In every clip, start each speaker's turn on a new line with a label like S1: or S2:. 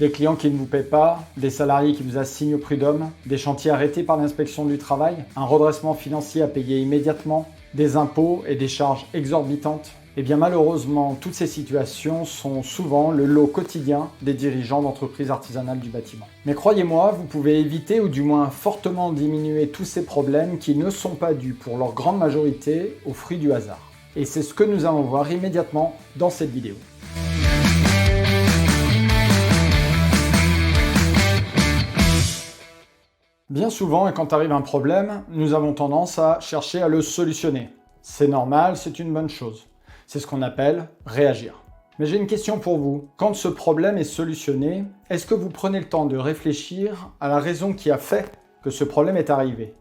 S1: Des clients qui ne vous paient pas, des salariés qui vous assignent au prud'homme, des chantiers arrêtés par l'inspection du travail, un redressement financier à payer immédiatement, des impôts et des charges exorbitantes. Eh bien malheureusement, toutes ces situations sont souvent le lot quotidien des dirigeants d'entreprises artisanales du bâtiment. Mais croyez-moi, vous pouvez éviter ou du moins fortement diminuer tous ces problèmes qui ne sont pas dus pour leur grande majorité au fruit du hasard. Et c'est ce que nous allons voir immédiatement dans cette vidéo. Bien souvent, et quand arrive un problème, nous avons tendance à chercher à le solutionner. C'est normal, c'est une bonne chose. C'est ce qu'on appelle réagir. Mais j'ai une question pour vous. Quand ce problème est solutionné, est-ce que vous prenez le temps de réfléchir à la raison qui a fait que ce problème est arrivé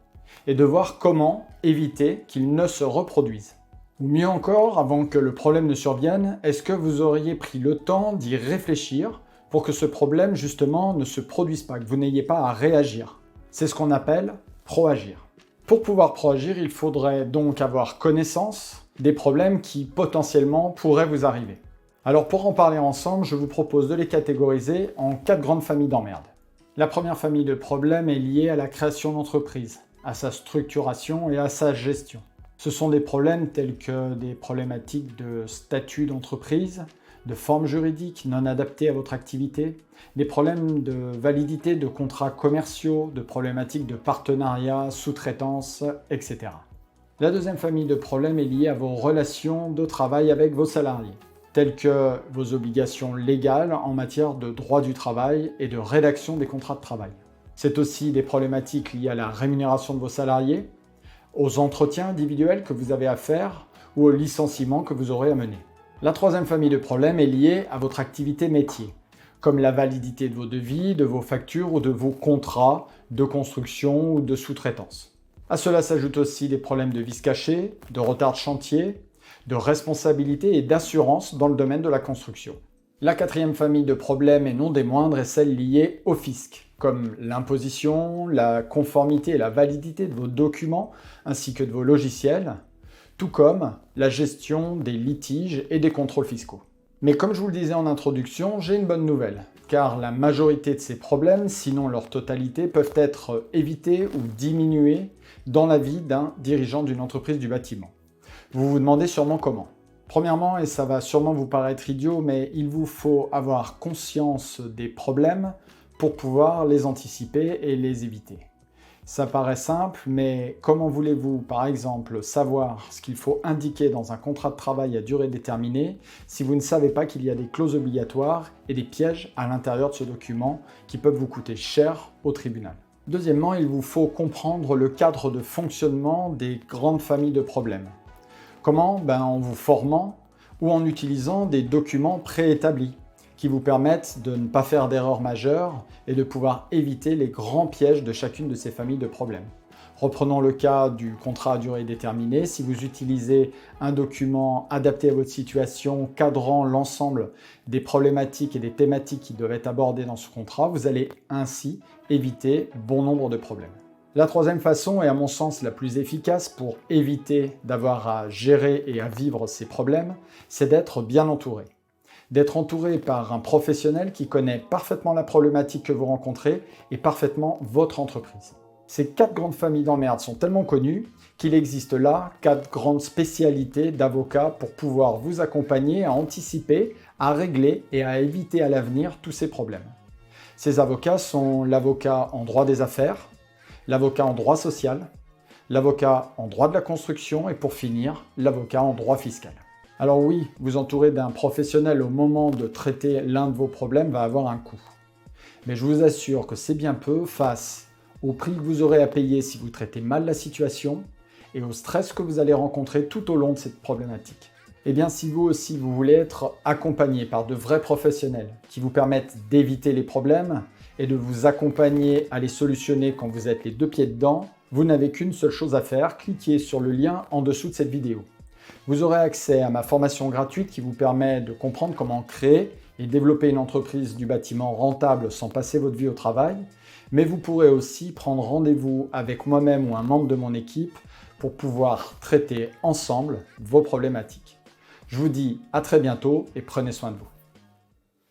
S1: et de voir comment éviter qu'il ne se reproduise? Ou mieux encore, avant que le problème ne survienne, est-ce que vous auriez pris le temps d'y réfléchir pour que ce problème justement ne se produise pas, que vous n'ayez pas à réagir? C'est ce qu'on appelle proagir. Pour pouvoir proagir, il faudrait donc avoir connaissance des problèmes qui potentiellement pourraient vous arriver. Alors pour en parler ensemble, je vous propose de les catégoriser en 4 grandes familles d'emmerdes. La première famille de problèmes est liée à la création d'entreprise, à sa structuration et à sa gestion. Ce sont des problèmes tels que des problématiques de statut d'entreprise, de forme juridique non adaptée à votre activité, des problèmes de validité de contrats commerciaux, de problématiques de partenariat, sous-traitance, etc. La deuxième famille de problèmes est liée à vos relations de travail avec vos salariés, telles que vos obligations légales en matière de droit du travail et de rédaction des contrats de travail. C'est aussi des problématiques liées à la rémunération de vos salariés, aux entretiens individuels que vous avez à faire ou aux licenciements que vous aurez à mener. La troisième famille de problèmes est liée à votre activité métier, comme la validité de vos devis, de vos factures ou de vos contrats de construction ou de sous-traitance. À cela s'ajoutent aussi des problèmes de vices cachés, de retard de chantier, de responsabilité et d'assurance dans le domaine de la construction. La quatrième famille de problèmes, et non des moindres, est celle liée au fisc, comme l'imposition, la conformité et la validité de vos documents ainsi que de vos logiciels, tout comme la gestion des litiges et des contrôles fiscaux. Mais comme je vous le disais en introduction, j'ai une bonne nouvelle, car la majorité de ces problèmes, sinon leur totalité, peuvent être évités ou diminués dans la vie d'un dirigeant d'une entreprise du bâtiment. Vous vous demandez sûrement comment. Premièrement, et ça va sûrement vous paraître idiot, mais il vous faut avoir conscience des problèmes pour pouvoir les anticiper et les éviter. Ça paraît simple, mais comment voulez-vous, par exemple, savoir ce qu'il faut indiquer dans un contrat de travail à durée déterminée si vous ne savez pas qu'il y a des clauses obligatoires et des pièges à l'intérieur de ce document qui peuvent vous coûter cher au tribunal? Deuxièmement, il vous faut comprendre le cadre de fonctionnement des grandes familles de problèmes. Comment? En vous formant ou en utilisant des documents préétablis qui vous permettent de ne pas faire d'erreurs majeures et de pouvoir éviter les grands pièges de chacune de ces familles de problèmes. Reprenons le cas du contrat à durée déterminée. Si vous utilisez un document adapté à votre situation, cadrant l'ensemble des problématiques et des thématiques qui doivent être abordées dans ce contrat, vous allez ainsi éviter bon nombre de problèmes. La troisième façon, et à mon sens la plus efficace pour éviter d'avoir à gérer et à vivre ces problèmes, c'est d'être bien entouré. D'être entouré par un professionnel qui connaît parfaitement la problématique que vous rencontrez et parfaitement votre entreprise. Ces 4 grandes familles d'emmerdes sont tellement connues qu'il existe là 4 grandes spécialités d'avocats pour pouvoir vous accompagner à anticiper, à régler et à éviter à l'avenir tous ces problèmes. Ces avocats sont l'avocat en droit des affaires, l'avocat en droit social, l'avocat en droit de la construction et pour finir, l'avocat en droit fiscal. Alors oui, vous entourer d'un professionnel au moment de traiter l'un de vos problèmes va avoir un coût. Mais je vous assure que c'est bien peu face au prix que vous aurez à payer si vous traitez mal la situation et au stress que vous allez rencontrer tout au long de cette problématique. Eh bien, si vous aussi vous voulez être accompagné par de vrais professionnels qui vous permettent d'éviter les problèmes et de vous accompagner à les solutionner quand vous êtes les 2 pieds dedans, vous n'avez qu'une seule chose à faire, cliquez sur le lien en dessous de cette vidéo. Vous aurez accès à ma formation gratuite qui vous permet de comprendre comment créer et développer une entreprise du bâtiment rentable sans passer votre vie au travail, mais vous pourrez aussi prendre rendez-vous avec moi-même ou un membre de mon équipe pour pouvoir traiter ensemble vos problématiques. Je vous dis à très bientôt et prenez soin de vous.